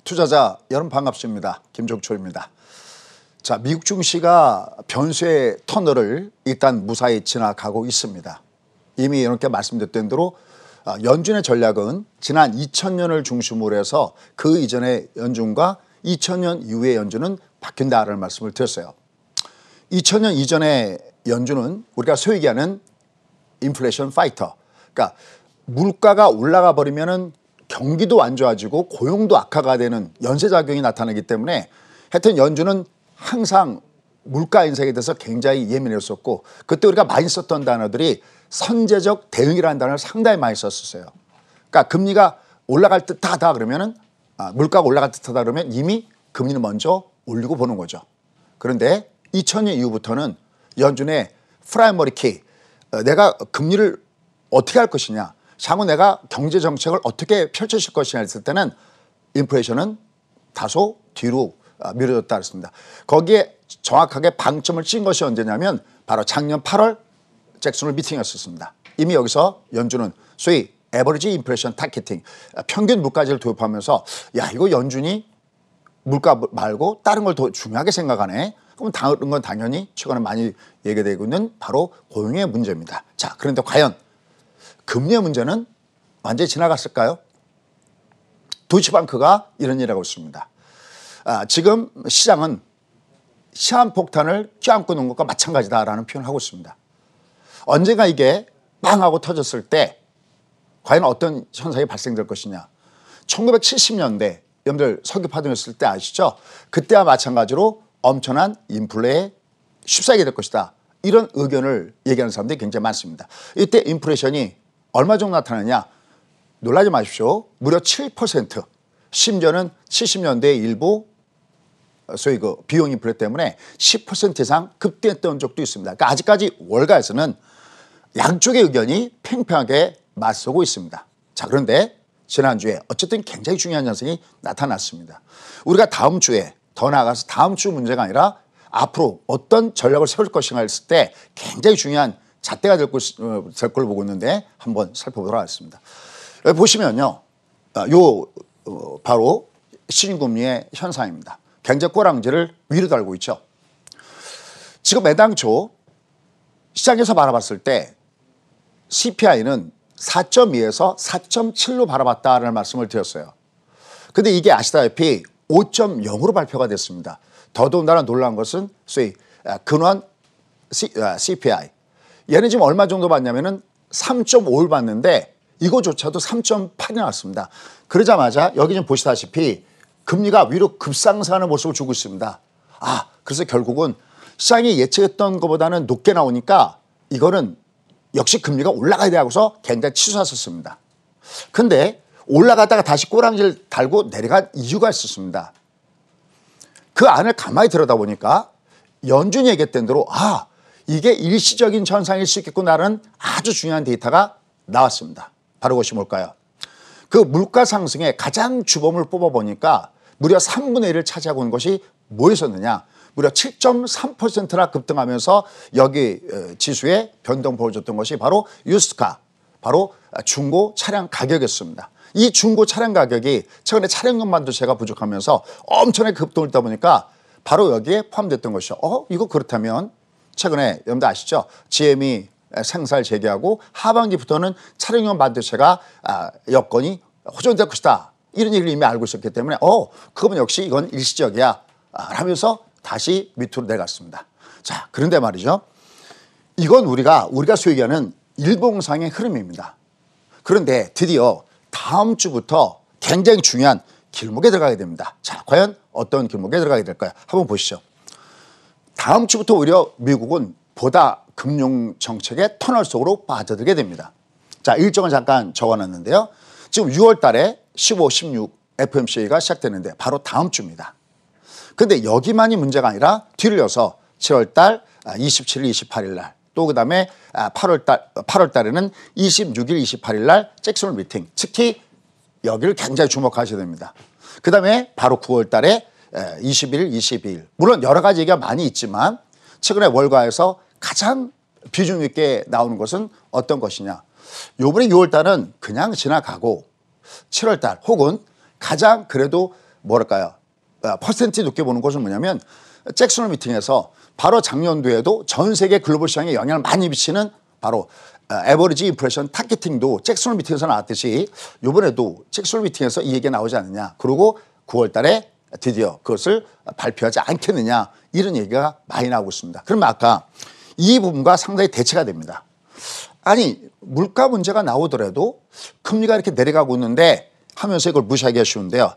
투자자 여러분 반갑습니다. 김종철입니다. 자, 미국 증시가 변수의 터널을 일단 무사히 지나가고 있습니다. 이미 이렇게 말씀드렸던 대로 연준의 전략은 지난 2000년을 중심으로 해서 그 이전의 연준과 2000년 이후의 연준은 바뀐다라는 말씀을 드렸어요. 2000년 이전의 연준은 우리가 소위 얘기하는 인플레이션 파이터, 그러니까 물가가 올라가 버리면은 경기도 안 좋아지고 고용도 악화가 되는 연쇄작용이 나타나기 때문에 하여튼 연준은 항상 물가 인상에 대해서 굉장히 예민했었고, 그때 우리가 많이 썼던 단어들이 선제적 대응이라는 단어를 상당히 많이 썼었어요. 그러니까 금리가 올라갈 듯하다 그러면은 물가가 올라갈 듯하다 그러면 이미 금리는 먼저 올리고 보는 거죠. 그런데 2000년 이후부터는 연준의 프라이머리 키, 내가 금리를 어떻게 할 것이냐, 향후 내가 경제 정책을 어떻게 펼쳐질 것이냐 했을 때는 인플레이션은 다소 뒤로 미뤄졌다 그랬습니다. 거기에 정확하게 방점을 찍은 것이 언제냐면 바로 작년 8월 잭슨 홀 미팅이었습니다. 이미 여기서 연준은 소위 에버리지 인플레이션 타겟팅, 평균 물가지를 도입하면서 야, 이거 연준이 물가 말고 다른 걸 더 중요하게 생각하네. 그럼 다른 건 당연히 최근에 많이 얘기되고 있는 바로 고용의 문제입니다. 자, 그런데 과연 금리의 문제는 완전히 지나갔을까요? 도이치방크가 이런 얘기를 하고 있습니다. 지금 시장은 시한폭탄을 껴안고 있는 것과 마찬가지다라는 표현을 하고 있습니다. 언젠가 이게 빵 하고 터졌을 때 과연 어떤 현상이 발생될 것이냐. 1970년대 여러분들 석유 파동했을 때 아시죠? 그때와 마찬가지로 엄청난 인플레에 휩싸이게 될 것이다. 이런 의견을 얘기하는 사람들이 굉장히 많습니다. 이때 인플레이션이 얼마 정도 나타나냐? 놀라지 마십시오. 무려 7%. 심지어는 70년대 일부 소위 그 비용 인플레 때문에 10% 이상 급등했던 적도 있습니다. 그러니까 아직까지 월가에서는 양쪽의 의견이 팽팽하게 맞서고 있습니다. 자, 그런데 지난주에 어쨌든 굉장히 중요한 현상이 나타났습니다. 우리가 다음 주에 더 나아가서 다음 주 문제가 아니라 앞으로 어떤 전략을 세울 것인가 했을 때 굉장히 중요한 잣대가 될 걸 보고 있는데 한번 살펴보도록 하겠습니다. 여기 보시면요. 바로 시중금리의 현상입니다. 굉장히 꼬랑지를 위로 달고 있죠. 지금 애당초 시장에서 바라봤을 때 CPI는 4.2에서 4.7로 바라봤다라는 말씀을 드렸어요. 근데 이게 아시다시피 5.0으로 발표가 됐습니다. 더더군다나 놀라운 것은 소위 근원 CPI. 얘는 지금 얼마 정도 받냐면은 3.5를 받는데 이거조차도 3.8이 나왔습니다. 그러자마자 여기 좀 보시다시피 금리가 위로 급상승하는 모습을 주고 있습니다. 그래서 결국은 시장이 예측했던 것보다는 높게 나오니까 이거는 역시 금리가 올라가야 돼 하고서 굉장히 치솟았었습니다. 근데 올라가다가 다시 꼬랑지를 달고 내려간 이유가 있었습니다. 그 안을 가만히 들여다보니까 연준이 얘기했던 대로 이게 일시적인 현상일 수 있겠구나라는 아주 중요한 데이터가 나왔습니다. 바로 그것이 뭘까요? 그 물가 상승의 가장 주범을 뽑아보니까 무려 3분의 1을 차지하고 있는 것이 뭐였었느냐? 무려 7.3%나 급등하면서 여기 지수에 변동 보여줬던 것이 바로 유스카, 바로 중고 차량 가격이었습니다. 이 중고 차량 가격이 최근에 차량용 반도체가 부족하면서 엄청나게 급등을 했다 보니까 바로 여기에 포함됐던 것이죠. 이거 그렇다면 최근에 여러분들 아시죠? GM이 생산을 재개하고 하반기부터는 차량용 반도체가 여건이 호전될 것이다. 이런 얘기를 이미 알고 있었기 때문에 그러면 역시 이건 일시적이야 하면서 다시 밑으로 내려갔습니다. 자, 그런데 말이죠. 이건 우리가 소위 얘기하는 일봉상의 흐름입니다. 그런데 드디어 다음 주부터 굉장히 중요한 길목에 들어가게 됩니다. 자, 과연 어떤 길목에 들어가게 될까요? 한번 보시죠. 다음 주부터 오히려 미국은 보다 금융 정책의 터널 속으로 빠져들게 됩니다. 자, 일정을 잠깐 적어놨는데요. 지금 6월 달에 15, 16 FOMC가 시작되는데 바로 다음 주입니다. 근데 여기만이 문제가 아니라 뒤를 이어서 7월 달 27일, 28일 날, 또 그다음에 8월 달에는 26일, 28일 날 잭슨 홀 미팅. 특히 여기를 굉장히 주목하셔야 됩니다. 그다음에 바로 9월 달에 21일, 22일. 물론 여러 가지 얘기가 많이 있지만 최근에 월가에서 가장 비중 있게 나오는 것은 어떤 것이냐. 요번에 6월 달은 그냥 지나가고 7월 달 혹은 가장 그래도 뭐랄까요? 퍼센트 높게 보는 것은 뭐냐면 잭슨 홀 미팅에서 바로 작년도에도 전 세계 글로벌 시장에 영향을 많이 미치는 바로 에버리지 인플레이션 타겟팅도 잭슨 홀 미팅에서 나왔듯이 이번에도 잭슨 홀 미팅에서 이 얘기가 나오지 않느냐. 그리고 9월 달에 드디어 그것을 발표하지 않겠느냐. 이런 얘기가 많이 나오고 있습니다. 그러면 아까 이 부분과 상당히 대체가 됩니다. 아니 물가 문제가 나오더라도 금리가 이렇게 내려가고 있는데 하면서 이걸 무시하기가 쉬운데요.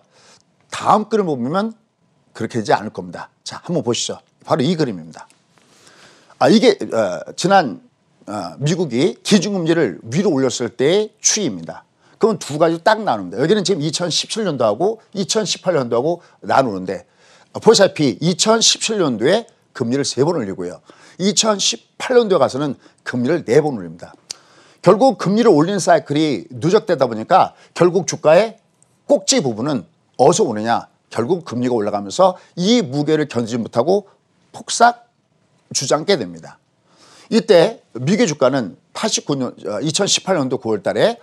다음 글을 보면 그렇게 되지 않을 겁니다. 자, 한번 보시죠. 바로 이 그림입니다. 이게 지난 미국이 기준금리를 위로 올렸을 때의 추이입니다. 그건 두 가지 딱 나눕니다. 여기는 지금 2017년도하고 2018년도하고 나누는데 보시다시피 2017년도에 금리를 3번 올리고요. 2018년도에 가서는 금리를 4번 올립니다. 결국 금리를 올리는 사이클이 누적되다 보니까 결국 주가의 꼭지 부분은 어디서 오느냐. 결국 금리가 올라가면서 이 무게를 견디지 못하고 폭삭 주저앉게 됩니다. 이때 미국의 주가는 2018년도 9월 달에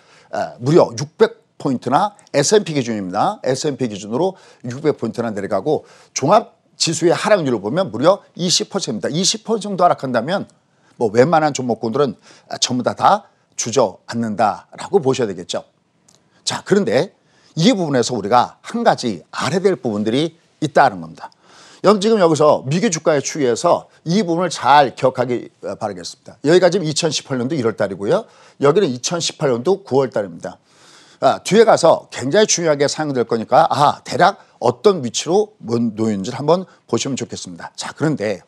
무려 600포인트나 S&P 기준입니다. S&P 기준으로 600포인트나 내려가고 종합 지수의 하락률을 보면 무려 20%입니다. 20% 정도 하락한다면 뭐 웬만한 종목군들은 전부 다 주저앉는다라고 보셔야 되겠죠. 자, 그런데 이 부분에서 우리가 한 가지 알아야 될 부분들이 있다는 겁니다. 지금 여기서 미국 주가의 추이에서 이 부분을 잘 기억하기 바라겠습니다. 여기가 지금 2018년도 1월 달이고요. 여기는 2018년도 9월 달입니다. 뒤에 가서 굉장히 중요하게 사용될 거니까 대략 어떤 위치로 놓였는지를 한번 보시면 좋겠습니다. 자, 그런데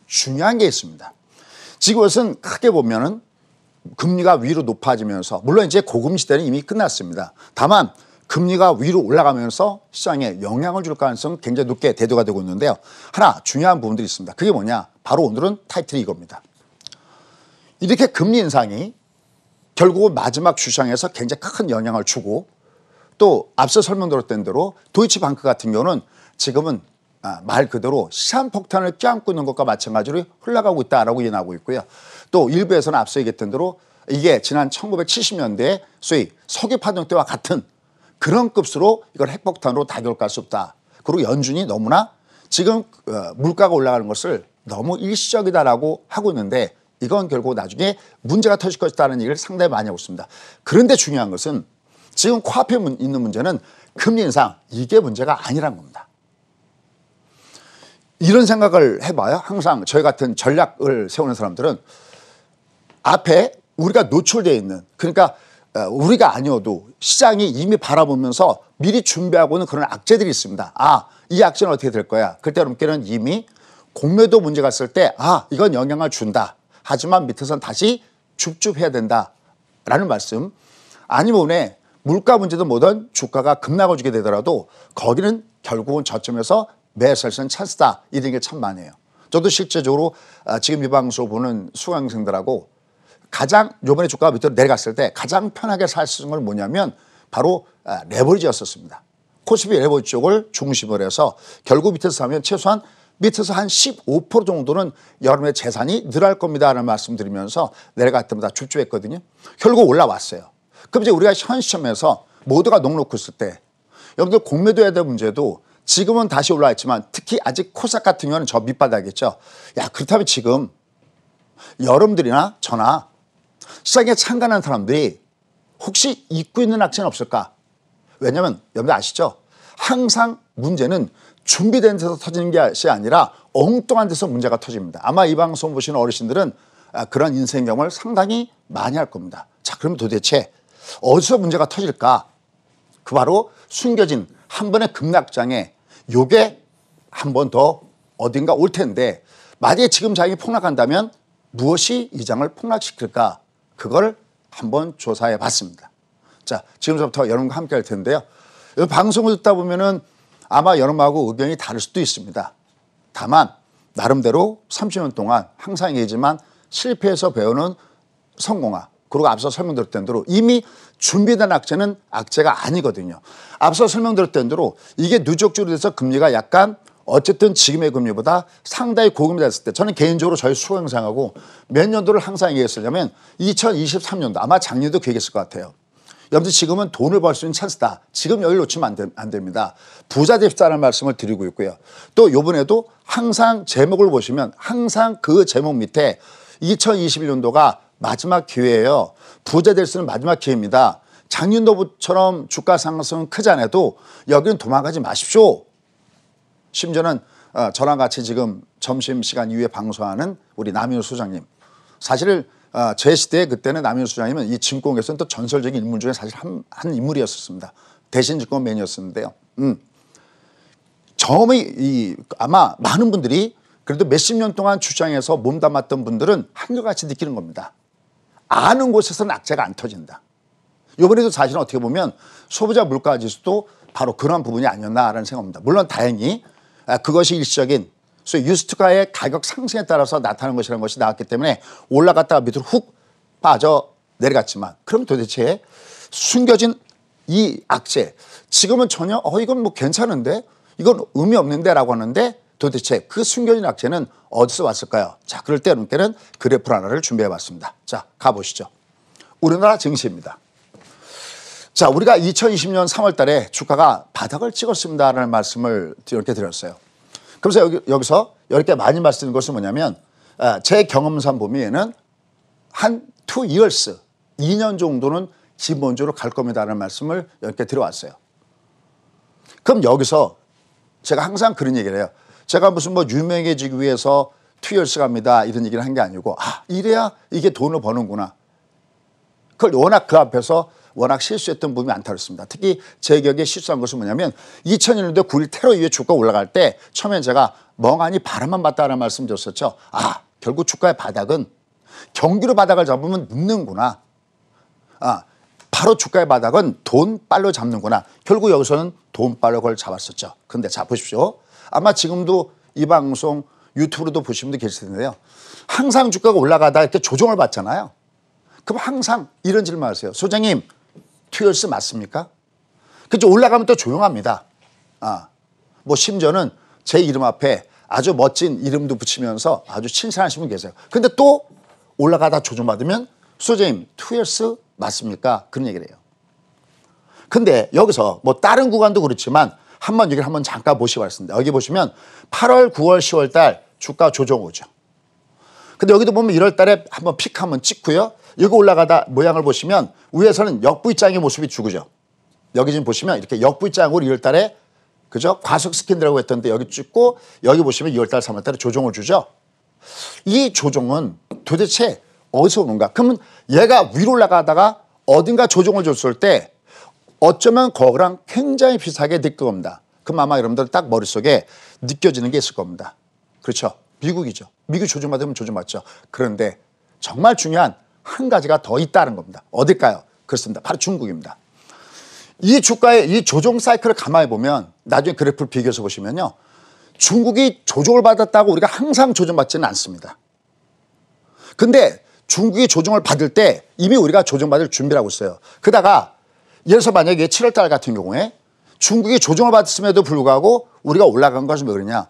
중요한 게 있습니다. 지금 이것은 크게 보면은 금리가 위로 높아지면서 물론 이제 고금리 시대는 이미 끝났습니다. 다만 금리가 위로 올라가면서 시장에 영향을 줄 가능성은 굉장히 높게 대두가 되고 있는데요. 하나 중요한 부분들이 있습니다. 그게 뭐냐? 바로 오늘은 타이틀이 이겁니다. 이렇게 금리 인상이 결국은 마지막 주시장에서 굉장히 큰 영향을 주고 또 앞서 설명드렸던 대로 도이치방크 같은 경우는 지금은 말 그대로 시한폭탄을 껴안고 있는 것과 마찬가지로 흘러가고 있다라고 이해하고 있고요. 또 일부에서는 앞서 얘기했던 대로 이게 지난 1970년대 소위 석유파동 때와 같은 그런 급수로 이걸 핵폭탄으로 다결할 수 없다. 그리고 연준이 너무나 지금 물가가 올라가는 것을 너무 일시적이다라고 하고 있는데 이건 결국 나중에 문제가 터질 것이다는 얘기를 상당히 많이 하고 있습니다. 그런데 중요한 것은 지금 코앞에 있는 문제는 금리 인상 이게 문제가 아니란 겁니다. 이런 생각을 해봐요. 항상 저희 같은 전략을 세우는 사람들은 앞에 우리가 노출되어 있는 그러니까 우리가 아니어도 시장이 이미 바라보면서 미리 준비하고 있는 그런 악재들이 있습니다. 이 악재는 어떻게 될 거야. 그때 여러분께는 이미 공매도 문제가 있을 때 이건 영향을 준다. 하지만 밑에서는 다시 줍줍해야 된다라는 말씀. 아니면 물가 문제도 뭐든 주가가 급락을 주게 되더라도 거기는 결국은 저점에서 매수할 수 있는 찬스다. 이런 게 참 많아요. 저도 실제적으로 지금 이 방송을 보는 수강생들하고 가장 이번에 주가가 밑으로 내려갔을 때 가장 편하게 살 수 있는 건 뭐냐면 바로 레버리지였었습니다. 코스피 레버리지 쪽을 중심으로 해서 결국 밑에서 사면 최소한 밑에서 한 15% 정도는 여러분의 재산이 늘어날 겁니다 라는 말씀 드리면서 내려갈 때마다 줍줍했거든요. 결국 올라왔어요. 그럼 이제 우리가 현 시점에서 모두가 넉넉히 있을 때 여러분들 공매도에 대한 문제도 지금은 다시 올라왔지만 특히 아직 코스닥 같은 경우는 저 밑바닥이겠죠. 그렇다면 지금 여러분들이나 저나 시장에 참가하는 사람들이 혹시 잊고 있는 악재는 없을까? 왜냐하면 여러분들 아시죠? 항상 문제는 준비된 데서 터지는 것이 아니라 엉뚱한 데서 문제가 터집니다. 아마 이 방송 보시는 어르신들은 그런 인생 경험을 상당히 많이 할 겁니다. 자, 그럼 도대체 어디서 문제가 터질까? 그 바로 숨겨진 한 번의 급락장에 요게 한 번 더 어딘가 올 텐데 만약에 지금 장이 폭락한다면 무엇이 이 장을 폭락시킬까? 그걸 한번 조사해 봤습니다. 자, 지금부터 여러분과 함께 할 텐데요. 이 방송을 듣다 보면은 아마 여러분하고 의견이 다를 수도 있습니다. 다만 나름대로 30년 동안 항상 얘기지만 실패해서 배우는 성공학 그리고 앞서 설명드렸던 대로 이미 준비된 악재는 악재가 아니거든요. 앞서 설명드렸던 대로 이게 누적적으로 돼서 금리가 약간 어쨌든 지금의 금리보다 상당히 고금리 됐을 때 저는 개인적으로 저희 수강생하고 몇 년도를 항상 얘기했으냐면 2023년도 아마 작년도 그 얘기했을 것 같아요. 여러분들 지금은 돈을 벌 수 있는 찬스다. 지금 여기를 놓치면 안 됩니다. 부자 됩시다라는 말씀을 드리고 있고요. 또 이번에도 항상 제목을 보시면 항상 그 제목 밑에 2021년도가 마지막 기회예요. 부자 될 수 있는 마지막 기회입니다. 작년도처럼 주가 상승은 크지 않아도 여기는 도망가지 마십시오. 심지어는 저랑 같이 지금 점심시간 이후에 방송하는 우리 남윤 소장님. 사실 제 시대에 그때는 남윤 소장님은 이 증권계에서는 또 전설적인 인물 중에 사실 한 인물이었습니다. 대신 증권맨이었었는데요. 처음에 아마 많은 분들이 그래도 몇십 년 동안 주장해서 몸담았던 분들은 한결같이 느끼는 겁니다. 아는 곳에서는 악재가 안 터진다. 이번에도 사실은 어떻게 보면 소비자 물가지수도 바로 그런 부분이 아니었나라는 생각입니다. 물론 다행히 그것이 일시적인 소위 유스트가의 가격 상승에 따라서 나타나는 것이라는 것이 나왔기 때문에 올라갔다가 밑으로 훅 빠져 내려갔지만 그럼 도대체 숨겨진 이 악재 지금은 전혀 이건 뭐 괜찮은데 이건 의미 없는데 라고 하는데 도대체 그 숨겨진 악재는 어디서 왔을까요? 자, 그럴 때 여러분께는 그래프 하나를 준비해 봤습니다. 자, 가보시죠. 우리나라 증시입니다. 자, 우리가 2020년 3월 달에 주가가 바닥을 찍었습니다라는 말씀을 이렇게 드렸어요. 그래서 여기서 이렇게 많이 말씀드린 것은 뭐냐면 제 경험상 보면은 한 2 years, 2년 정도는 기본적으로 갈 겁니다라는 말씀을 이렇게 드려왔어요. 그럼 여기서 제가 항상 그런 얘기를 해요. 제가 무슨 뭐 유명해지기 위해서 2 years 갑니다 이런 얘기를 한 게 아니고 이래야 이게 돈을 버는구나. 그걸 워낙 그 앞에서 워낙 실수했던 부분이 많다고 했습니다. 특히 제 기억에 실수한 것은 뭐냐면 2001년도 9.1 테러 이후에 주가 올라갈 때 처음에 제가 멍하니 바람만 봤다는 말씀 드렸었죠. 결국 주가의 바닥은 경기로 바닥을 잡으면 눕는구나. 바로 주가의 바닥은 돈빨로 잡는구나. 결국 여기서는 돈빨로 그걸 잡았었죠. 근데 자 보십시오. 아마 지금도 이 방송 유튜브로도 보시는 분들 계실 텐데요. 항상 주가가 올라가다 이렇게 조정을 받잖아요. 그럼 항상 이런 질문 하세요. 소장님, 2 years 맞습니까? 그죠? 올라가면 또 조용합니다. 뭐 심지어는 제 이름 앞에 아주 멋진 이름도 붙이면서 아주 칭찬하시는 분 계세요. 근데 또 올라가다 조정받으면 소장님, 2 years 맞습니까? 그런 얘기를 해요. 근데 여기서 뭐 다른 구간도 그렇지만 여기를 한번 잠깐 보시기 바랍니다. 여기 보시면 8월, 9월, 10월 달 주가 조정 오죠. 근데 여기도 보면 1월 달에 한번 픽 한번 찍고요. 여기 올라가다 모양을 보시면 위에서는 역V장의 모습이 죽으죠. 여기 지금 보시면 이렇게 역V장으로 1월 달에 그죠? 과속 스캔들라고 했던데 여기 찍고 여기 보시면 2월 달, 3월 달에 조정을 주죠. 이 조정은 도대체 어디서 오는가? 그러면 얘가 위로 올라가다가 어딘가 조정을 줬을 때 어쩌면 거기랑 굉장히 비슷하게 느낄 겁니다. 그럼 아마 여러분들 딱 머릿속에 느껴지는 게 있을 겁니다. 그렇죠? 미국이죠. 미국 조정받으면 조정받죠. 그런데 정말 중요한 한 가지가 더 있다는 겁니다. 어딜까요? 그렇습니다. 바로 중국입니다. 이 주가의 이 조정 사이클을 가만히 보면 나중에 그래프를 비교해서 보시면요. 중국이 조정을 받았다고 우리가 항상 조정받지는 않습니다. 근데 중국이 조정을 받을 때 이미 우리가 조정받을 준비를 하고 있어요. 그러다가 예를 들어서 만약에 7월 달 같은 경우에 중국이 조정을 받았음에도 불구하고 우리가 올라간 것은 왜 그러냐.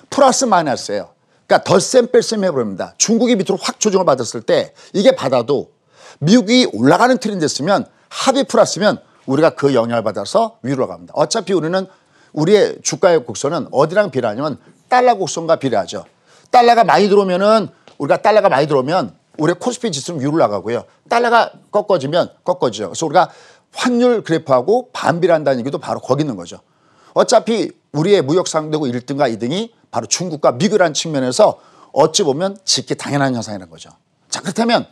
플러스 마이너스예요. 그러니까 덧셈 뺄셈 해버립니다. 중국이 밑으로 확 조정을 받았을 때 이게 받아도 미국이 올라가는 트렌드 됐으면 합이 플러스면 우리가 그 영향을 받아서 위로 올라갑니다. 어차피 우리는 우리의 주가의 곡선은 어디랑 비례하냐면 달러 곡선과 비례하죠. 달러가 많이 들어오면은 우리가 달러가 많이 들어오면 우리의 코스피 지수는 위로 올라가고요. 달러가 꺾어지면 꺾어지죠. 그래서 우리가 환율 그래프하고 반비례한다는 얘기도 바로 거기 있는 거죠. 어차피 우리의 무역 상대국 1등과 2등이 바로 중국과 미국이라는 측면에서 어찌 보면 지극히 당연한 현상이라는 거죠. 자, 그렇다면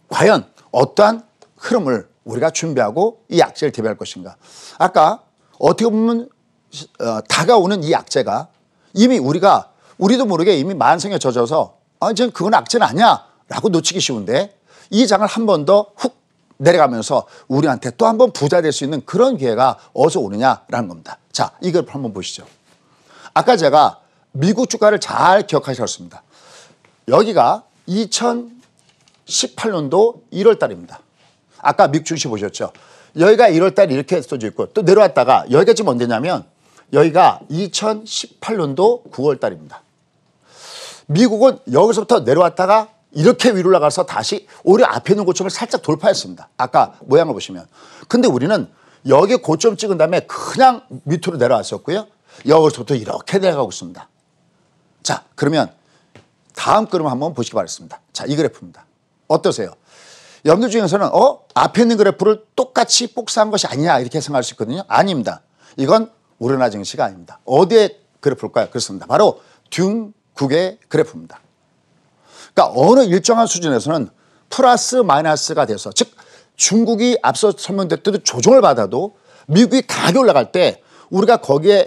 과연 어떠한 흐름을 우리가 준비하고 이 악재를 대비할 것인가. 아까 어떻게 보면 다가오는 이 악재가 이미 우리도 모르게 이미 만성에 젖어서 이제 그건 악재는 아니야 라고 놓치기 쉬운데 이 장을 한 번 더 훅 내려가면서 우리한테 또 한 번 부자 될 수 있는 그런 기회가 어디서 오느냐라는 겁니다. 자, 이걸 한번 보시죠. 아까 제가 미국 주가를 잘 기억하셨습니다. 여기가 2018년도 1월 달입니다. 아까 미국 증시 보셨죠? 여기가 1월 달에 이렇게 써져 있고 또 내려왔다가 여기가 지금 언제냐면 여기가 2018년도 9월 달입니다. 미국은 여기서부터 내려왔다가 이렇게 위로 올라가서 다시 오히려 앞에 있는 고점을 살짝 돌파했습니다. 아까 모양을 보시면. 근데 우리는 여기 고점 찍은 다음에 그냥 밑으로 내려왔었고요. 여기서부터 이렇게 내려가고 있습니다. 자, 그러면 다음 그림 한번 보시기 바랍니다. 자, 이 그래프입니다. 어떠세요? 여러분들 중에서는 앞에 있는 그래프를 똑같이 복사한 것이 아니냐 이렇게 생각할 수 있거든요. 아닙니다. 이건 우러나 증시가 아닙니다. 어디에 그래프일까요? 그렇습니다. 바로 둥국의 그래프입니다. 그러니까 어느 일정한 수준에서는 플러스 마이너스가 돼서, 즉 중국이 앞서 설명드렸듯이 조정을 받아도 미국이 강하게 올라갈 때 우리가 거기에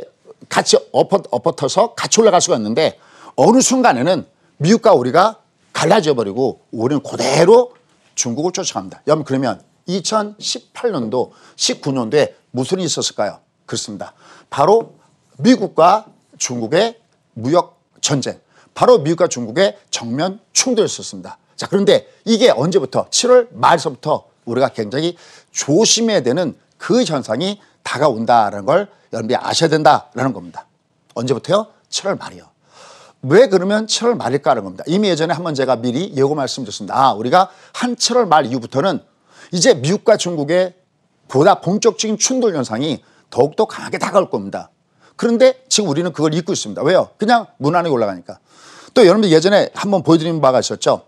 같이 엎어터서 같이 올라갈 수가 있는데, 어느 순간에는 미국과 우리가 갈라져 버리고 우리는 그대로 중국을 쫓아갑니다. 여러분, 그러면 2018년도, 19년도에 무슨 일이 있었을까요? 그렇습니다. 바로 미국과 중국의 무역 전쟁, 바로 미국과 중국의 정면 충돌이 있었습니다. 자, 그런데 이게 언제부터? 7월 말서부터 우리가 굉장히 조심해야 되는 그 현상이 다가온다는 걸 여러분들이 아셔야 된다라는 겁니다. 언제부터요? 7월 말이요. 왜 그러면 7월 말일까라는 겁니다. 이미 예전에 한번 제가 미리 예고 말씀드렸습니다. 우리가 한 7월 말 이후부터는 이제 미국과 중국의 보다 본격적인 충돌 현상이 더욱더 강하게 다가올 겁니다. 그런데 지금 우리는 그걸 잊고 있습니다. 왜요? 그냥 무난하게 올라가니까. 또 여러분들 예전에 한번 보여드린 바가 있었죠.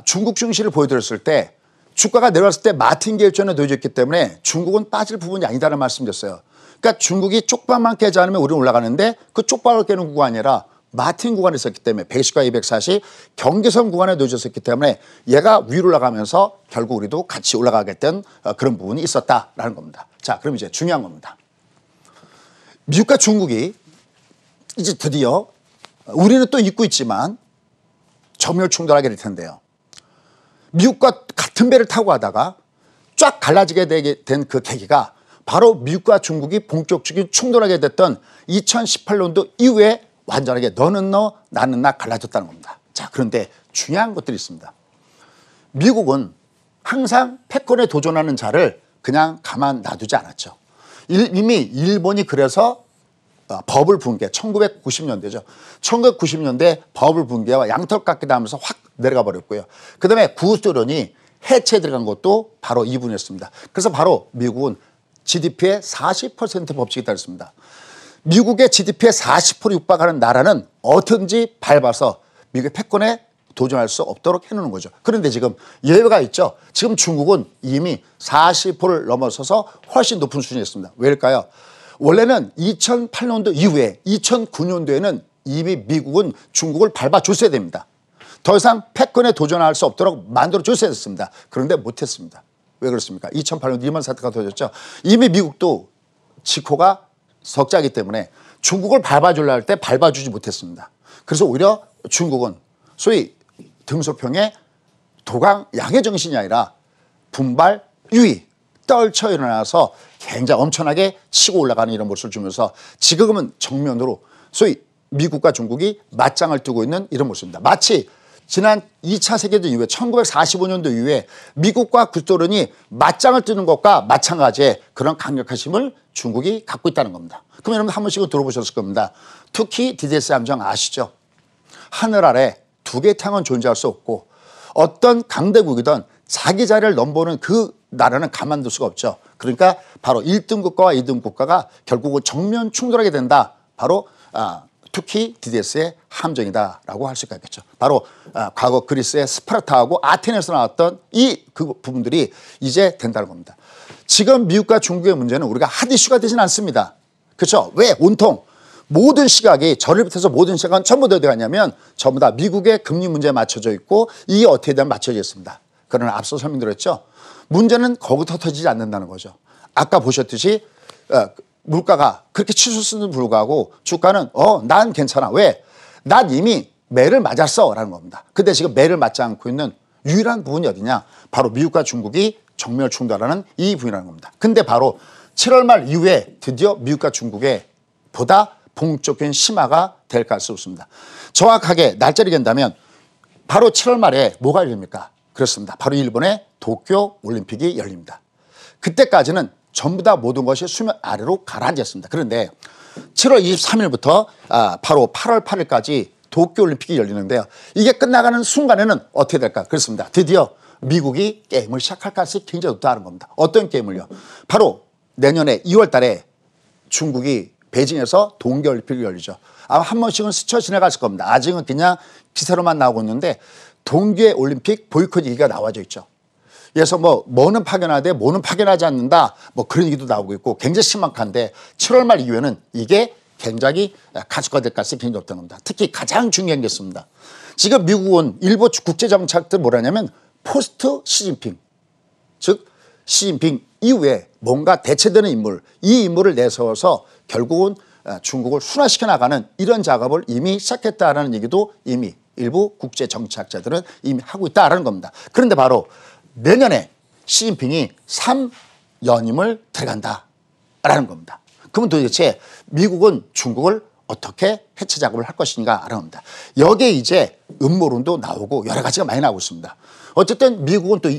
중국 증시를 보여드렸을 때 주가가 내려왔을 때 마틴 결전에 놓여져 있기 때문에 중국은 빠질 부분이 아니다라는 말씀드렸어요. 그러니까 중국이 쪽박만 깨지 않으면 우리는 올라가는데 그 쪽박을 깨는 구간이 아니라 마틴 구간에 있었기 때문에 110과 240 경계선 구간에 놓여졌기 때문에 얘가 위로 올라가면서 결국 우리도 같이 올라가게 된 그런 부분이 있었다라는 겁니다. 자, 그럼 이제 중요한 겁니다. 미국과 중국이 이제 드디어, 우리는 또 잊고 있지만 정면 충돌하게 될 텐데요. 미국과 같은 배를 타고 가다가 쫙 갈라지게 된 그 계기가 바로 미국과 중국이 본격적인 충돌하게 됐던 2018년도 이후에 완전하게 너는 너 나는 나 갈라졌다는 겁니다. 자, 그런데 중요한 것들이 있습니다. 미국은 항상 패권에 도전하는 자를 그냥 가만 놔두지 않았죠. 이미 일본이 그래서 버블 붕괴, 1990년대죠. 1990년대 버블 붕괴와 양털 깎기도 하면서 확 내려가 버렸고요. 그 다음에 구소련이 해체에 들어간 것도 바로 이분이었습니다. 그래서 바로 미국은 GDP의 40% 법칙이 따랐습니다. 미국의 GDP의 40% 육박하는 나라는 어떻게든지 밟아서 미국의 패권에 도전할 수 없도록 해놓는 거죠. 그런데 지금 예외가 있죠. 지금 중국은 이미 40%를 넘어서서 훨씬 높은 수준이 있습니다. 왜일까요? 원래는 2008년도 이후에 2009년도에는 이미 미국은 중국을 밟아줬어야 됩니다. 더 이상 패권에 도전할 수 없도록 만들어줬어야 됐습니다. 그런데 못했습니다. 왜 그렇습니까? 2008년 리먼 사태가 터졌죠. 이미 미국도 지코가 석자이기 때문에 중국을 밟아주려 할 때 밟아주지 못했습니다. 그래서 오히려 중국은 소위 등소평의 도강 양의 정신이 아니라 분발 유의 떨쳐 일어나서 굉장히 엄청나게 치고 올라가는 이런 모습을 주면서 지금은 정면으로 소위 미국과 중국이 맞짱을 뜨고 있는 이런 모습입니다. 마치 지난 2차 세계대전 이후에 1945년도 이후에 미국과 구소련이 맞짱을 뜨는 것과 마찬가지의 그런 강력한 힘을 중국이 갖고 있다는 겁니다. 그럼 여러분 한 번씩은 들어보셨을 겁니다. 특히 DDS 함정 아시죠? 하늘 아래 두 개의 태양은 존재할 수 없고 어떤 강대국이든 자기 자리를 넘보는 그 나라는 가만둘 수가 없죠. 그러니까 바로 1등 국가와 2등 국가가 결국은 정면 충돌하게 된다. 바로 특히 DDS의 함정이다라고 할 수가 있겠죠. 바로 과거 그리스의 스파르타하고 아테네에서 나왔던 그 부분들이 이제 된다는 겁니다. 지금 미국과 중국의 문제는 우리가 핫 이슈가 되진 않습니다. 그렇죠? 왜? 온통 모든 시각이 저를 비롯해서 모든 시각은 전부 다 어디 갔냐면 전부 다 미국의 금리 문제에 맞춰져 있고 이게 어떻게 되면 맞춰져 있습니다. 그러나 앞서 설명드렸죠. 문제는 거기서 터지지 않는다는 거죠. 아까 보셨듯이 물가가 그렇게 치솟음에도 불구하고 주가는 난 괜찮아. 왜? 난 이미 매를 맞았어 라는 겁니다. 근데 지금 매를 맞지 않고 있는 유일한 부분이 어디냐? 바로 미국과 중국이 정면을 충돌하는 이 부분이라는 겁니다. 근데 바로 7월 말 이후에 드디어 미국과 중국의 보다 본격적인 심화가 될 가능성이 없습니다. 정확하게 날짜를 얘기한다면 바로 7월 말에 뭐가 열립니까? 그렇습니다. 바로 일본의 도쿄 올림픽이 열립니다. 그때까지는 전부 다 모든 것이 수면 아래로 가라앉았습니다. 그런데 7월 23일부터 바로 8월 8일까지 도쿄올림픽이 열리는데요. 이게 끝나가는 순간에는 어떻게 될까? 그렇습니다. 드디어 미국이 게임을 시작할 가능성이 굉장히 높다는 겁니다. 어떤 게임을요? 바로 내년에 2월 달에 중국이 베이징에서 동계올림픽이 열리죠. 아마 한 번씩은 스쳐 지나갔을 겁니다. 아직은 그냥 기사로만 나오고 있는데 동계올림픽 보이콧 얘기가 나와져 있죠. 그래서 뭐는 파견하되 뭐는 파견하지 않는다 뭐 그런 얘기도 나오고 있고 굉장히 심각한데 7월 말 이후에는 이게 굉장히 가속화될 가능성이 굉장히 높다는 겁니다. 특히 가장 중요한 게 있습니다. 지금 미국은 일부 국제정책들 뭐라냐면 포스트 시진핑, 즉 시진핑 이후에 뭔가 대체되는 인물, 이 인물을 내세워서 결국은 중국을 순화시켜 나가는 이런 작업을 이미 시작했다라는 얘기도 이미 일부 국제정치학자들은 이미 하고 있다라는 겁니다. 그런데 바로 내년에 시진핑이 3연임을 들어간다라는 겁니다. 그러면 도대체 미국은 중국을 어떻게 해체 작업을 할 것인가 알아봅니다. 여기에 이제 음모론도 나오고 여러 가지가 많이 나오고 있습니다. 어쨌든 미국은 또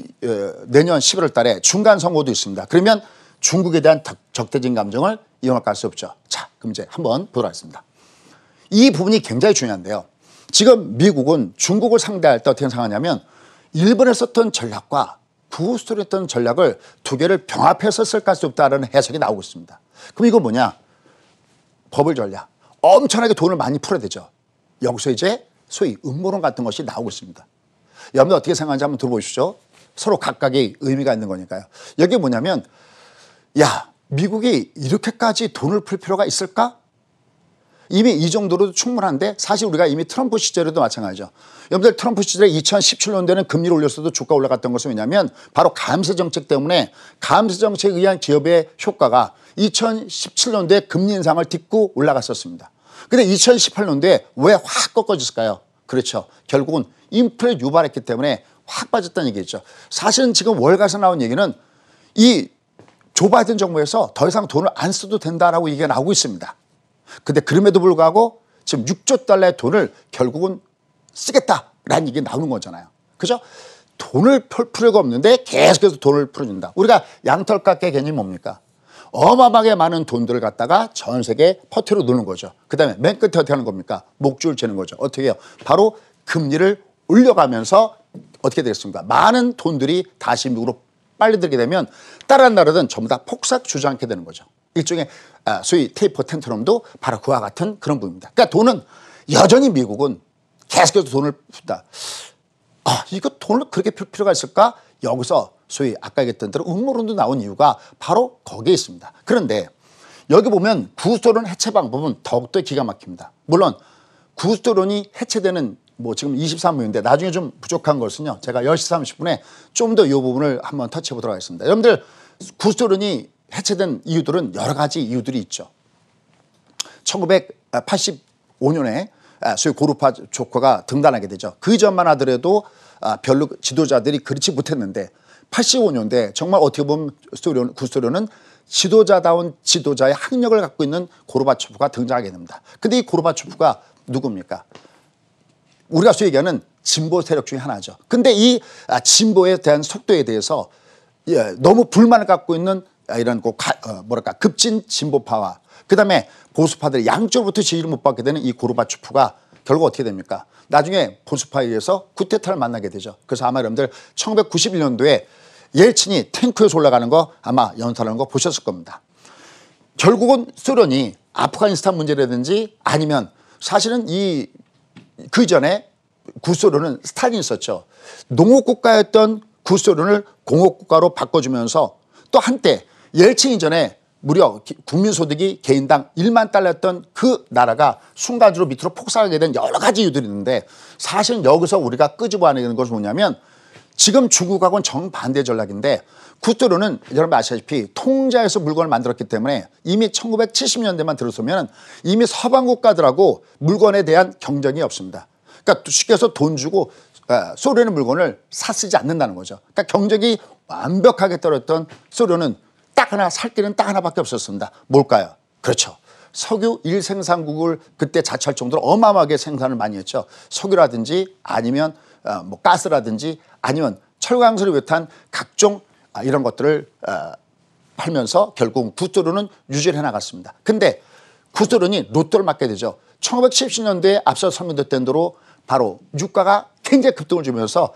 내년 11월 달에 중간 선거도 있습니다. 그러면 중국에 대한 적대적인 감정을 이용할 수 없죠. 자, 그럼 이제 한번 보도록 하겠습니다. 이 부분이 굉장히 중요한데요. 지금 미국은 중국을 상대할 때 어떻게 생각하냐면 일본에 썼던 전략과 구소련에 썼던 전략을 두 개를 병합해서 쓸 가능성이 없다는 해석이 나오고 있습니다. 그럼 이거 뭐냐? 버블 전략. 엄청나게 돈을 많이 풀어야 되죠. 여기서 이제 소위 음모론 같은 것이 나오고 있습니다. 여러분들 어떻게 생각하는지 한번 들어보시죠. 서로 각각의 의미가 있는 거니까요. 여기 뭐냐면 야, 미국이 이렇게까지 돈을 풀 필요가 있을까? 이미 이 정도로도 충분한데 사실 우리가 이미 트럼프 시절에도 마찬가지죠. 여러분들 트럼프 시절에 2017년도에는 금리를 올렸어도 주가 올라갔던 것은 왜냐하면 바로 감세 정책 때문에 감세 정책에 의한 기업의 효과가 2017년도에 금리 인상을 딛고 올라갔었습니다. 근데 2018년도에 왜 확 꺾어졌을까요? 그렇죠. 결국은 인플레 유발했기 때문에 확 빠졌다는 얘기죠. 사실은 지금 월가에서 나온 얘기는 이 조 바이든 정부에서 더 이상 돈을 안 써도 된다라고 얘기가 나오고 있습니다. 근데 그럼에도 불구하고 지금 6조 달러의 돈을 결국은 쓰겠다라는 얘기가 나오는 거잖아요. 그죠? 돈을 풀 필요가 없는데 계속해서 돈을 풀어준다. 우리가 양털깎이 개념이 뭡니까? 어마어마하게 많은 돈들을 갖다가 전 세계에 퍼트려 놓는 거죠. 그 다음에 맨 끝에 어떻게 하는 겁니까? 목줄을 재는 거죠. 어떻게 해요? 바로 금리를 올려가면서 어떻게 되겠습니까? 많은 돈들이 다시 미국으로 빨리 들게 되면 다른 나라들은 전부 다 폭삭 주저앉게 되는 거죠. 일종의 소위 테이퍼 텐트럼도 바로 그와 같은 그런 부분입니다. 그러니까 돈은 여전히 미국은 계속해서 돈을 푼다. 이거 돈을 그렇게 풀 필요가 있을까? 여기서 소위 아까 얘기했던 대로 음모론도 나온 이유가 바로 거기에 있습니다. 그런데 여기 보면 구소련 해체 방법은 더욱더 기가 막힙니다. 물론 구소련이 해체되는 지금 23분인데 나중에 좀 부족한 것은요. 제가 10시 30분에 좀 더 이 부분을 한번 터치해 보도록 하겠습니다. 여러분들 구소련이 해체된 이유들은 여러 가지 이유들이 있죠. 1985년에 소위 고르바초프가 등단하게 되죠. 그 전만 하더라도 별로 지도자들이 그렇지 못했는데 85년대 정말 어떻게 보면 구소련은 지도자다운 지도자의 학력을 갖고 있는 고르바초프가 등장하게 됩니다. 근데 이 고르바초프가 누굽니까? 우리가 소위 얘기하는 진보 세력 중에 하나죠. 근데 이 진보에 대한 속도에 대해서 너무 불만을 갖고 있는 이런 급진 진보파와 그다음에 보수파들이 양쪽으로부터 지지를 못 받게 되는 이 고르바초프가 결국 어떻게 됩니까? 나중에 보수파에 의해서 쿠데타를 만나게 되죠. 그래서 아마 여러분들 1991년도에 옐친이 탱크에서 올라가는 거 아마 연설하는 거 보셨을 겁니다. 결국은 소련이 아프가니스탄 문제라든지 아니면 사실은 그 전에 구소련은 스탈린이 있었죠. 농업국가였던 구소련을 공업국가로 바꿔주면서 또 한때 옐친 이전에 무려 국민소득이 개인당 1만 달러였던 그 나라가 순간적으로 밑으로 폭삭하게 된 여러 가지 이유들이 있는데 사실은 여기서 우리가 끄집어내는 것은 뭐냐면 지금 중국하고는 정반대 전략인데 구소련은 여러분 아시다시피 통자에서 물건을 만들었기 때문에 이미 1970년대만 들어서면 이미 서방 국가들하고 물건에 대한 경쟁이 없습니다. 그러니까 쉽게 해서 돈 주고 소련의 물건을 사 쓰지 않는다는 거죠. 그러니까 경쟁이 완벽하게 떨어졌던 소련은 딱 하나 살 길은 딱 하나밖에 없었습니다. 뭘까요? 그렇죠. 석유 1생산국을 그때 자처할 정도로 어마어마하게 생산을 많이 했죠. 석유라든지 아니면 가스라든지 아니면 철강수를 비롯한 각종 이런 것들을 팔면서 결국 구소련은 유지를 해나갔습니다. 근데 구소련이 로또를 맞게 되죠. 1970년대에 앞서 설명드렸던 대로 바로 유가가 굉장히 급등을 주면서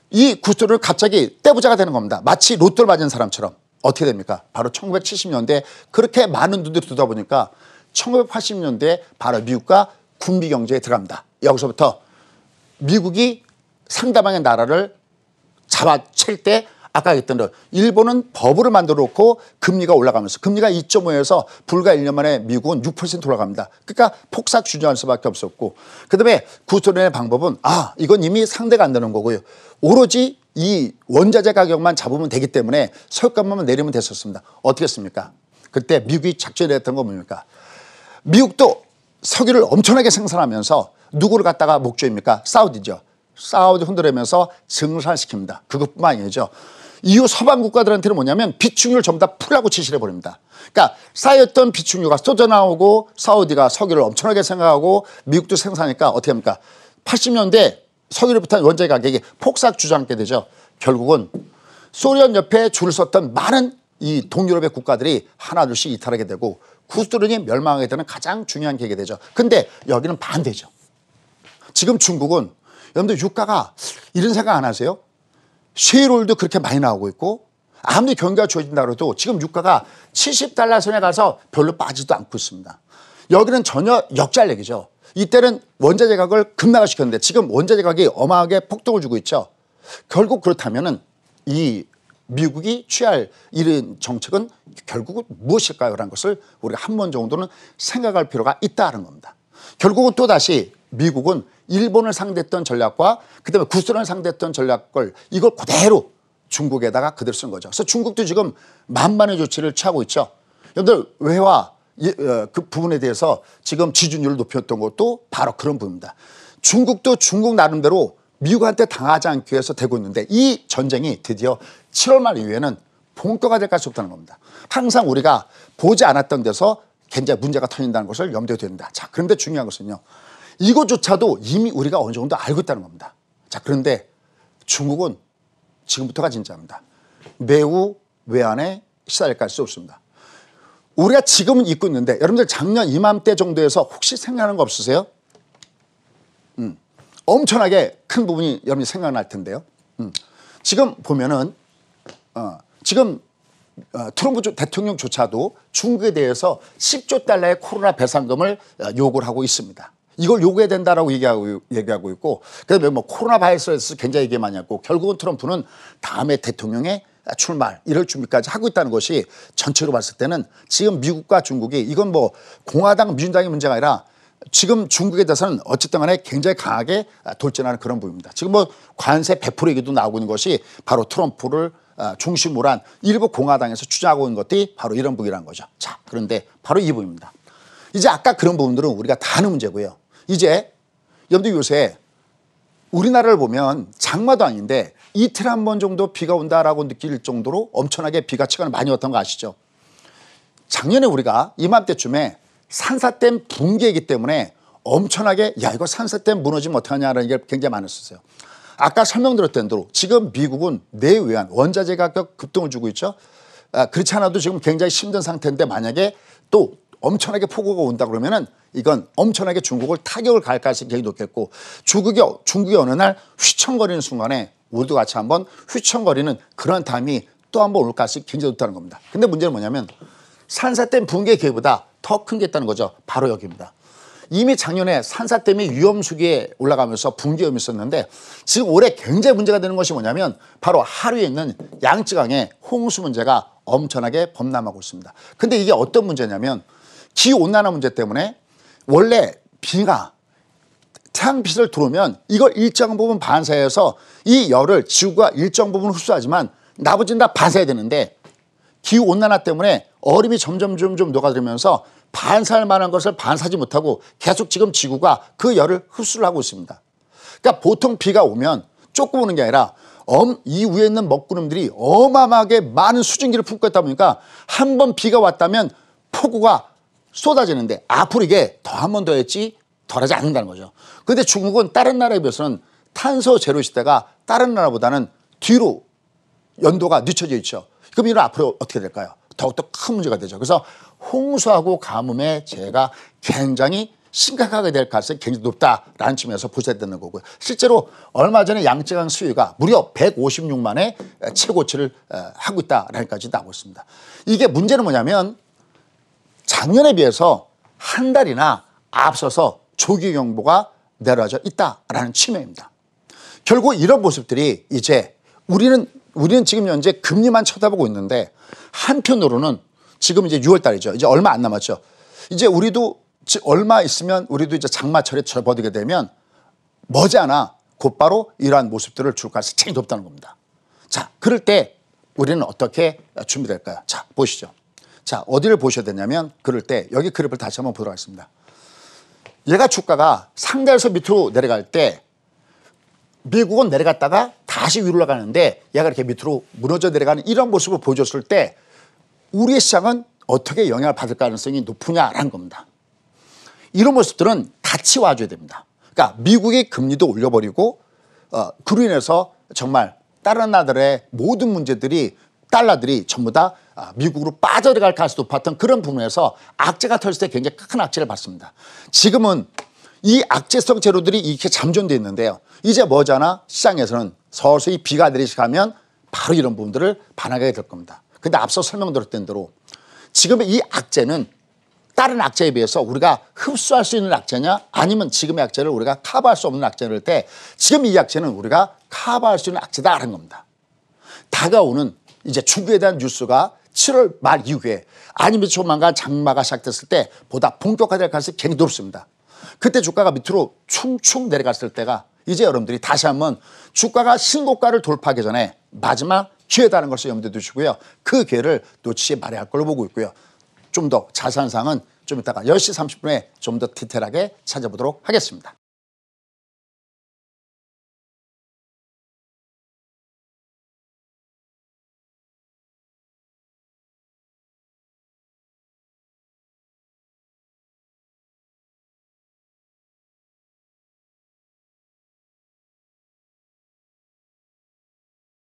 이 구스토론이 갑자기 떼부자가 되는 겁니다. 마치 로또를 맞은 사람처럼. 어떻게 됩니까? 바로 1970년대 그렇게 많은 돈들이 들어오다 보니까 1980년대에 바로 미국과 군비 경제에 들어갑니다. 여기서부터 미국이 상대방의 나라를 잡아챌 때 아까 했던 대로 일본은 버블을 만들어 놓고 금리가 올라가면서 금리가 2.5에서 불과 1년 만에 미국은 6% 올라갑니다. 그러니까 폭삭 주저할 수밖에 없었고 그다음에 구스토론의 방법은 이건 이미 상대가 안 되는 거고요. 오로지 이 원자재 가격만 잡으면 되기 때문에 석유값만 내리면 됐었습니다. 어떻게 했습니까? 그때 미국이 작전을 했던 건 뭡니까? 미국도 석유를 엄청나게 생산하면서 누구를 갖다가 목조입니까? 사우디죠. 사우디 흔들면서 증산시킵니다. 그것뿐만 아니죠. 이후 서방 국가들한테는 뭐냐면 비축유를 전부 다 풀라고 지시를 해버립니다. 그러니까 쌓였던 비축유가 쏟아 나오고 사우디가 석유를 엄청나게 생산하고 미국도 생산하니까 어떻게 합니까? 80년대 석유를 비롯한 원자재 가격이 폭삭 주저앉게 되죠. 결국은 소련 옆에 줄을 섰던 많은 이 동유럽의 국가들이 하나둘씩 이탈하게 되고 구스토론이 멸망하게 되는 가장 중요한 계기가 되죠. 근데 여기는 반대죠. 지금 중국은 여러분들 유가가 이런 생각 안 하세요? 쉐일올도 그렇게 많이 나오고 있고 아무리 경기가 좋아진다 그래도 지금 유가가 70달러 선에 가서 별로 빠지도 않고 있습니다. 여기는 전혀 역전력이죠. 이때는 원자재 가격을 급락시켰는데 지금 원자재 가격이 어마하게 폭등을 주고 있죠. 결국 그렇다면은 이 미국이 취할 이런 정책은 결국은 무엇일까요? 라는 것을 우리가 한 번 정도는 생각할 필요가 있다는 겁니다. 결국은 또다시 미국은 일본을 상대했던 전략과 그다음에 구스토론을 상대했던 전략을 이걸 그대로 중국에다가 그대로 쓴 거죠. 그래서 중국도 지금 만반의 조치를 취하고 있죠. 여러분들 외화 그 부분에 대해서 지금 지준율을 높였던 것도 바로 그런 부분입니다. 중국도 중국 나름대로 미국한테 당하지 않기 위해서 되고 있는데 이 전쟁이 드디어 7월 말 이후에는 본격화 될 가능성이 없다는 겁니다. 항상 우리가 보지 않았던 데서 굉장히 문제가 터진다는 것을 염두에 둬야 됩니다. 자, 그런데 중요한 것은요. 이것조차도 이미 우리가 어느 정도 알고 있다는 겁니다. 자, 그런데 중국은 지금부터가 진짜입니다. 매우 외환에 시달릴 수 없습니다. 우리가 지금은 잊고 있는데 여러분들 작년 이맘때 정도에서 혹시 생각나는 거 없으세요? 엄청나게 큰 부분이 여러분이 생각날 텐데요. 지금 보면은 지금 트럼프 대통령조차도 중국에 대해서 10조 달러의 코로나 배상금을 요구를 하고 있습니다. 이걸 요구해야 된다라고 얘기하고 있고 그다음에 뭐 코로나 바이러스에서 굉장히 얘기 많이 했고 결국은 트럼프는 다음에 대통령의 출마 이럴 준비까지 하고 있다는 것이 전체로 봤을 때는 지금 미국과 중국이 이건 뭐 공화당 민주당의 문제가 아니라 지금 중국에 대해서는 어쨌든 간에 굉장히 강하게 돌진하는 그런 부분입니다. 지금 뭐 관세 100% 얘기도 나오고 있는 것이 바로 트럼프를 중심으로 한 일부 공화당에서 주장하고 있는 것들이 바로 이런 부분이라는 거죠. 자, 그런데 바로 이 부분입니다. 이제 아까 그런 부분들은 우리가 다 아는 문제고요. 이제 여러분들 요새 우리나라를 보면 장마도 아닌데 이틀 한 번 정도 비가 온다라고 느낄 정도로 엄청나게 비가 최근에 많이 왔던 거 아시죠? 작년에 우리가 이맘때쯤에 산사댐 붕괴이기 때문에 엄청나게 야 이거 산사댐 무너지면 어떡하냐라는 게 굉장히 많았었어요. 아까 설명드렸던 대로 지금 미국은 내외환 원자재 가격 급등을 주고 있죠. 그렇지 않아도 지금 굉장히 힘든 상태인데 만약에 또 엄청나게 폭우가 온다 그러면은 이건 엄청나게 중국을 타격을 갈 가능성이 굉장히 높겠고 중국이 어느 날 휘청거리는 순간에 우리도 같이 한번 휘청거리는 그런 담이 또 한번 올 가능성이 굉장히 높다는 겁니다. 근데 문제는 뭐냐면 산사댐 붕괴 기회보다 더 큰 게 있다는 거죠. 바로 여기입니다. 이미 작년에 산사댐이 위험수기에 올라가면서 붕괴 위험이 있었는데 지금 올해 굉장히 문제가 되는 것이 뭐냐면 바로 하류에 있는 양쯔강의 홍수 문제가 엄청나게 범람하고 있습니다. 근데 이게 어떤 문제냐면 기온난화 문제 때문에 원래 비가 태양빛을 들어오면 이걸 일정 부분 반사해서 이 열을 지구가 일정 부분 흡수하지만 나머지는 다 반사해야 되는데 기온난화 때문에 얼음이 점점 녹아들면서 반사할 만한 것을 반사하지 못하고 계속 지금 지구가 그 열을 흡수를 하고 있습니다. 그러니까 보통 비가 오면 조금 오는 게 아니라 이 위에 있는 먹구름들이 어마어마하게 많은 수증기를 품고 있다 보니까 한 번 비가 왔다면 폭우가 쏟아지는데 앞으로 이게 더 한 번 더 했지 덜하지 않는다는 거죠. 그런데 중국은 다른 나라에 비해서는 탄소 제로 시대가 다른 나라보다는 뒤로 연도가 늦춰져 있죠. 그럼 이건 앞으로 어떻게 될까요? 더욱더 큰 문제가 되죠. 그래서 홍수하고 가뭄의 재해가 굉장히 심각하게 될 가능성이 굉장히 높다라는 측면에서 보셔야 되는 거고요. 실제로 얼마 전에 양쯔강 수위가 무려 156만의 최고치를 하고 있다라는 까지 나오고 있습니다. 이게 문제는 뭐냐면 작년에 비해서 한 달이나 앞서서 조기경보가 내려져 있다라는 측면입니다. 결국 이런 모습들이 이제 우리는 지금 현재 금리만 쳐다보고 있는데 한편으로는 지금 이제 6월 달이죠. 이제 얼마 안 남았죠. 이제 우리도 얼마 있으면 우리도 이제 장마철에 접어들게 되면 머지않아 곧바로 이러한 모습들을 줄 가능성이 굉장히 높다는 겁니다. 자, 그럴 때 우리는 어떻게 준비될까요? 자, 보시죠. 자, 어디를 보셔야 되냐면 그럴 때 여기 그래프를 다시 한번 보도록 하겠습니다. 얘가 주가가 상단에서 밑으로 내려갈 때 미국은 내려갔다가 다시 위로 올라가는데 얘가 이렇게 밑으로 무너져 내려가는 이런 모습을 보여줬을 때 우리의 시장은 어떻게 영향을 받을 가능성이 높으냐라는 겁니다. 이런 모습들은 같이 와줘야 됩니다. 그러니까 미국의 금리도 올려버리고 그로 인해서 정말 다른 나라들의 모든 문제들이 달러들이 전부 다 미국으로 빠져들어갈 가능성이 높았던 그런 부분에서 악재가 터졌을 때 굉장히 큰 악재를 받습니다. 지금은 이 악재성 재료들이 이렇게 잠존되어 있는데요. 이제 머지않아 시장에서는 서서히 비가 내리시 가면 바로 이런 부분들을 반영하게 될 겁니다. 근데 앞서 설명드렸던 대로 지금 이 악재는 다른 악재에 비해서 우리가 흡수할 수 있는 악재냐 아니면 지금의 악재를 우리가 커버할 수 없는 악재일 때 지금 이 악재는 우리가 커버할 수 있는 악재다라는 겁니다. 다가오는 이제 중국에 대한 뉴스가 7월 말 이후에 아니면 조만간 장마가 시작됐을 때 보다 본격화될 가능성이 굉장히 높습니다. 그때 주가가 밑으로 충충 내려갔을 때가 이제 여러분들이 다시 한번 주가가 신고가를 돌파하기 전에 마지막 기회다는 것을 염두에 두시고요. 그 기회를 놓치지 말아야 할 걸로 보고 있고요. 좀 더 자세한 사항은 좀 이따가 10시 30분에 좀 더 디테일하게 찾아보도록 하겠습니다.